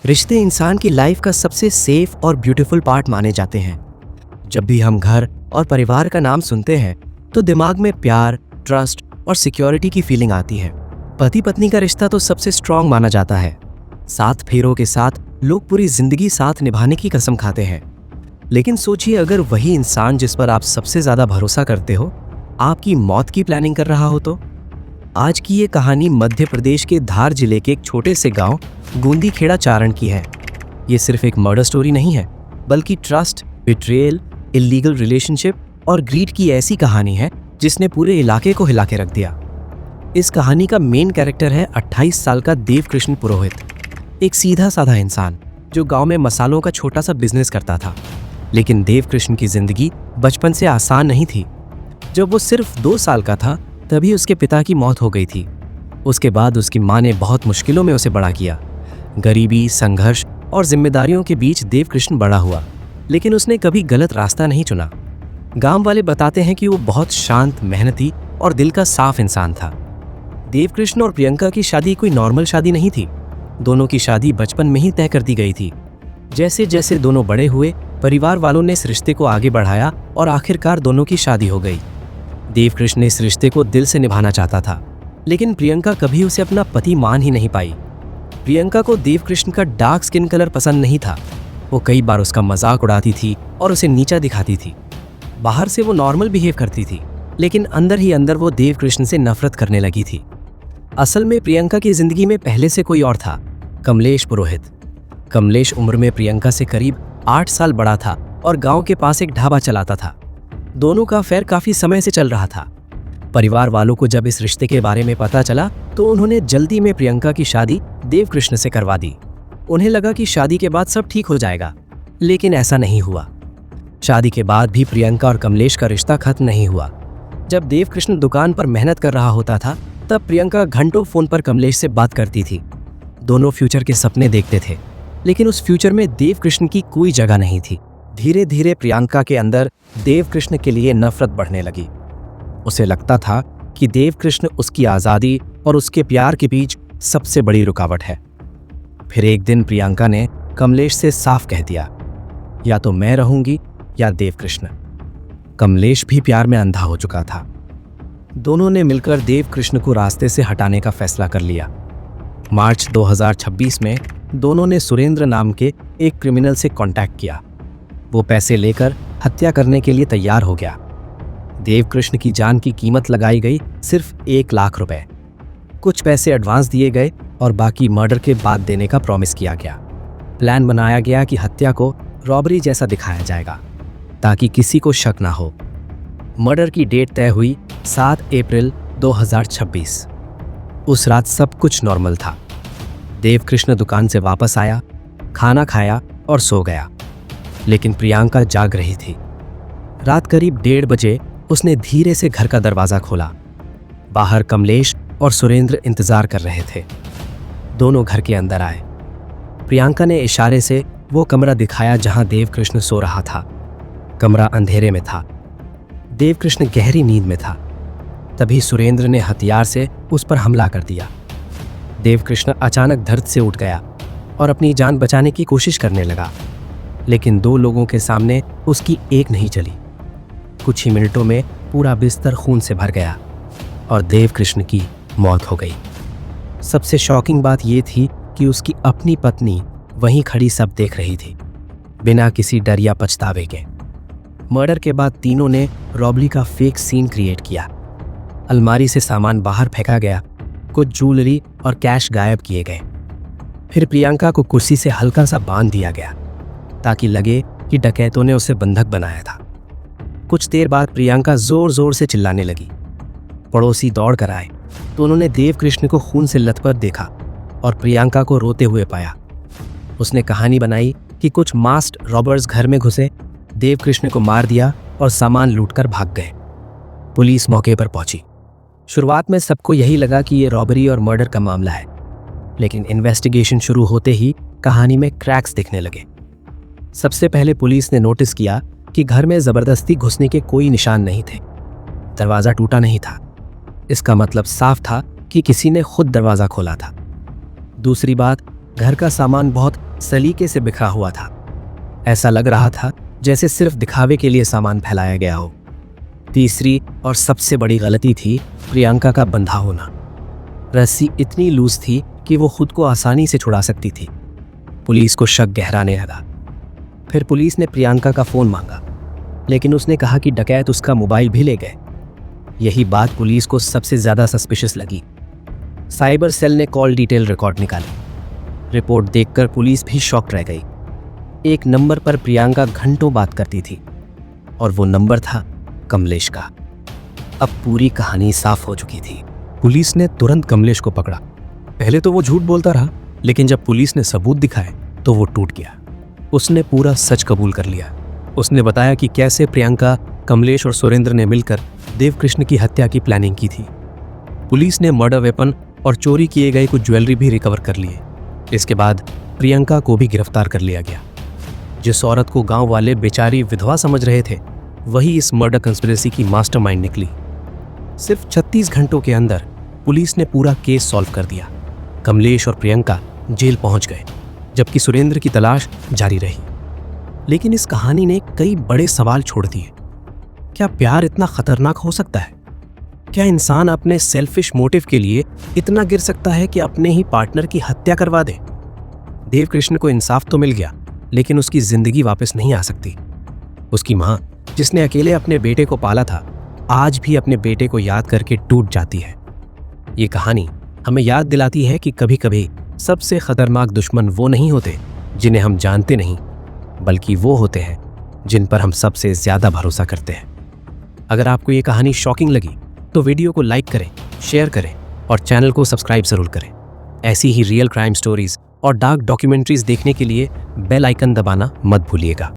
रिश्ते इंसान की लाइफ का सबसे सेफ और ब्यूटीफुल पार्ट माने जाते हैं। जब भी हम घर और परिवार का नाम सुनते हैं तो दिमाग में प्यार, ट्रस्ट और सिक्योरिटी की फीलिंग आती है। पति पत्नी का रिश्ता तो सबसे स्ट्रांग माना जाता है। 7 फेरों के साथ लोग पूरी जिंदगी साथ निभाने की कसम खाते हैं। लेकिन सोचिए, अगर वही इंसान जिस पर आप सबसे ज्यादा भरोसा करते हो आपकी मौत की प्लानिंग कर रहा हो तो? आज की ये कहानी मध्य प्रदेश के धार जिले के एक छोटे से गांव गूंदी खेड़ा चारण की है। ये सिर्फ एक मर्डर स्टोरी नहीं है, बल्कि ट्रस्ट, बिट्रेयल, इलीगल रिलेशनशिप और ग्रीड की ऐसी कहानी है जिसने पूरे इलाके को हिला के रख दिया। इस कहानी का मेन कैरेक्टर है 28 साल का देवकृष्ण पुरोहित, एक सीधा साधा इंसान जो गांव में मसालों का छोटा सा बिजनेस करता था। लेकिन देवकृष्ण की जिंदगी बचपन से आसान नहीं थी। जब वो सिर्फ 2 साल का था तभी उसके पिता की मौत हो गई थी। उसके बाद उसकी माँ ने बहुत मुश्किलों में उसे बड़ा किया। गरीबी, संघर्ष और जिम्मेदारियों के बीच देवकृष्ण बड़ा हुआ, लेकिन उसने कभी गलत रास्ता नहीं चुना। गांव वाले बताते हैं कि वो बहुत शांत, मेहनती और दिल का साफ इंसान था। देवकृष्ण और प्रियंका की शादी कोई नॉर्मल शादी नहीं थी। दोनों की शादी बचपन में ही तय कर दी गई थी। जैसे जैसे दोनों बड़े हुए, परिवार वालों ने इस रिश्ते को आगे बढ़ाया और आखिरकार दोनों की शादी हो गई। देवकृष्ण इस रिश्ते को दिल से निभाना चाहता था, लेकिन प्रियंका कभी उसे अपना पति मान ही नहीं पाई। प्रियंका को देवकृष्ण का डार्क स्किन कलर पसंद नहीं था। वो कई बार उसका मजाक उड़ाती थी और उसे नीचा दिखाती थी। बाहर से वो नॉर्मल बिहेव करती थी, लेकिन अंदर ही अंदर वो देवकृष्ण से नफरत करने लगी थी। असल में प्रियंका की जिंदगी में पहले से कोई और था, कमलेश पुरोहित। कमलेश उम्र में प्रियंका से करीब 8 साल बड़ा था और गांव के पास एक ढाबा चलाता था। दोनों का अफेयर काफी समय से चल रहा था। परिवार वालों को जब इस रिश्ते के बारे में पता चला तो उन्होंने जल्दी में प्रियंका की शादी देवकृष्ण से करवा दी। उन्हें लगा कि शादी के बाद सब ठीक हो जाएगा, लेकिन ऐसा नहीं हुआ। शादी के बाद भी प्रियंका और कमलेश का रिश्ता खत्म नहीं हुआ। जब देवकृष्ण दुकान पर मेहनत कर रहा होता था तब प्रियंका घंटों फोन पर कमलेश से बात करती थी। दोनों फ्यूचर के सपने देखते थे, लेकिन उस फ्यूचर में देवकृष्ण की कोई जगह नहीं थी। धीरे धीरे प्रियंका के अंदर देवकृष्ण के लिए नफरत बढ़ने लगी। उसे लगता था कि देवकृष्ण उसकी आज़ादी और उसके प्यार के बीच सबसे बड़ी रुकावट है। फिर एक दिन प्रियंका ने कमलेश से साफ कह दिया, या तो मैं रहूंगी या देवकृष्ण। कमलेश भी प्यार में अंधा हो चुका था। दोनों ने मिलकर देवकृष्ण को रास्ते से हटाने का फैसला कर लिया। मार्च 2026 में दोनों ने सुरेंद्र नाम के एक क्रिमिनल से कांटेक्ट किया। वो पैसे लेकर हत्या करने के लिए तैयार हो गया। देवकृष्ण की जान की कीमत लगाई गई सिर्फ 1 लाख रुपए। कुछ पैसे एडवांस दिए गए और बाकी मर्डर के बाद देने का प्रॉमिस किया गया। प्लान बनाया गया कि हत्या को रॉबरी जैसा दिखाया जाएगा ताकि किसी को शक ना हो। मर्डर की डेट तय हुई 7 अप्रैल 2026। उस रात सब कुछ नॉर्मल था। देवकृष्ण दुकान से वापस आया, खाना खाया और सो गया, लेकिन प्रियंका जाग रही थी। रात करीब 1:30 बजे उसने धीरे से घर का दरवाजा खोला। बाहर कमलेश और सुरेंद्र इंतजार कर रहे थे। दोनों घर के अंदर आए। प्रियंका ने इशारे से वो कमरा दिखाया जहां देवकृष्ण सो रहा था। कमरा अंधेरे में था। देवकृष्ण गहरी नींद में था। तभी सुरेंद्र ने हथियार से उस पर हमला कर दिया। देवकृष्ण अचानक दर्द से उठ गया और अपनी जान बचाने की कोशिश करने लगा, लेकिन 2 लोगों के सामने उसकी एक नहीं चली। कुछ ही मिनटों में पूरा बिस्तर खून से भर गया और देवकृष्ण की मौत हो गई। सबसे शॉकिंग बात यह थी कि उसकी अपनी पत्नी वहीं खड़ी सब देख रही थी, बिना किसी डर या पछतावे के। मर्डर के बाद तीनों ने रॉबरी का फेक सीन क्रिएट किया। अलमारी से सामान बाहर फेंका गया, कुछ ज्वेलरी और कैश गायब किए गए। फिर प्रियंका को कुर्सी से हल्का सा बांध दिया गया ताकि लगे कि डकैतों ने उसे बंधक बनाया था। कुछ देर बाद प्रियंका जोर जोर से चिल्लाने लगी। पड़ोसी दौड़ कर आए तो उन्होंने देवकृष्ण को खून से लथपथ देखा और प्रियंका को रोते हुए पाया। उसने कहानी बनाई कि कुछ मास्क्ड रॉबर्स घर में घुसे, देवकृष्ण को मार दिया और सामान लूटकर भाग गए। पुलिस मौके पर पहुंची। शुरुआत में सबको यही लगा कि ये रॉबरी और मर्डर का मामला है, लेकिन इन्वेस्टिगेशन शुरू होते ही कहानी में क्रैक्स दिखने लगे। सबसे पहले पुलिस ने नोटिस किया कि घर में जबरदस्ती घुसने के कोई निशान नहीं थे। दरवाजा टूटा नहीं था। इसका मतलब साफ था कि किसी ने खुद दरवाजा खोला था। दूसरी बात, घर का सामान बहुत सलीके से बिखरा हुआ था। ऐसा लग रहा था जैसे सिर्फ दिखावे के लिए सामान फैलाया गया हो। तीसरी और सबसे बड़ी गलती थी प्रियंका का बंधा होना। रस्सी इतनी लूज थी कि वो खुद को आसानी से छुड़ा सकती थी। पुलिस को शक गहराने लगा। फिर पुलिस ने प्रियंका का फ़ोन मांगा, लेकिन उसने कहा कि डकैत उसका मोबाइल भी ले गए। यही बात पुलिस को सबसे ज़्यादा सस्पिशियस लगी। साइबर सेल ने कॉल डिटेल रिकॉर्ड निकाली। रिपोर्ट देखकर पुलिस भी शॉक्ड रह गई। एक नंबर पर प्रियंका घंटों बात करती थी और वो नंबर था कमलेश का। अब पूरी कहानी साफ हो चुकी थी। पुलिस ने तुरंत कमलेश को पकड़ा। पहले तो वो झूठ बोलता रहा, लेकिन जब पुलिस ने सबूत दिखाए तो वो टूट गया। उसने पूरा सच कबूल कर लिया। उसने बताया कि कैसे प्रियंका, कमलेश और सुरेंद्र ने मिलकर देवकृष्ण की हत्या की प्लानिंग की थी। पुलिस ने मर्डर वेपन और चोरी किए गए कुछ ज्वेलरी भी रिकवर कर लिए। इसके बाद प्रियंका को भी गिरफ्तार कर लिया गया। जिस औरत को गांव वाले बेचारी विधवा समझ रहे थे, वही इस मर्डर कंस्पिरेसी की मास्टरमाइंड निकली। सिर्फ 36 घंटों के अंदर पुलिस ने पूरा केस सॉल्व कर दिया। कमलेश और प्रियंका जेल पहुंच गए, जबकि सुरेंद्र की तलाश जारी रही। लेकिन इस कहानी ने कई बड़े सवाल छोड़ दिए। क्या प्यार इतना खतरनाक हो सकता है? क्या इंसान अपने सेल्फिश मोटिव के लिए इतना गिर सकता है कि अपने ही पार्टनर की हत्या करवा दे? देवकृष्ण को इंसाफ तो मिल गया, लेकिन उसकी जिंदगी वापस नहीं आ सकती। उसकी मां, जिसने अकेले अपने बेटे को पाला था, आज भी अपने बेटे को याद करके टूट जाती है। ये कहानी हमें याद दिलाती है कि कभी कभी सबसे खतरनाक दुश्मन वो नहीं होते जिन्हें हम जानते नहीं, बल्कि वो होते हैं जिन पर हम सबसे ज्यादा भरोसा करते हैं। अगर आपको ये कहानी शॉकिंग लगी तो वीडियो को लाइक करें, शेयर करें और चैनल को सब्सक्राइब जरूर करें। ऐसी ही रियल क्राइम स्टोरीज और डार्क डॉक्यूमेंट्रीज देखने के लिए बेल आइकन दबाना मत भूलिएगा।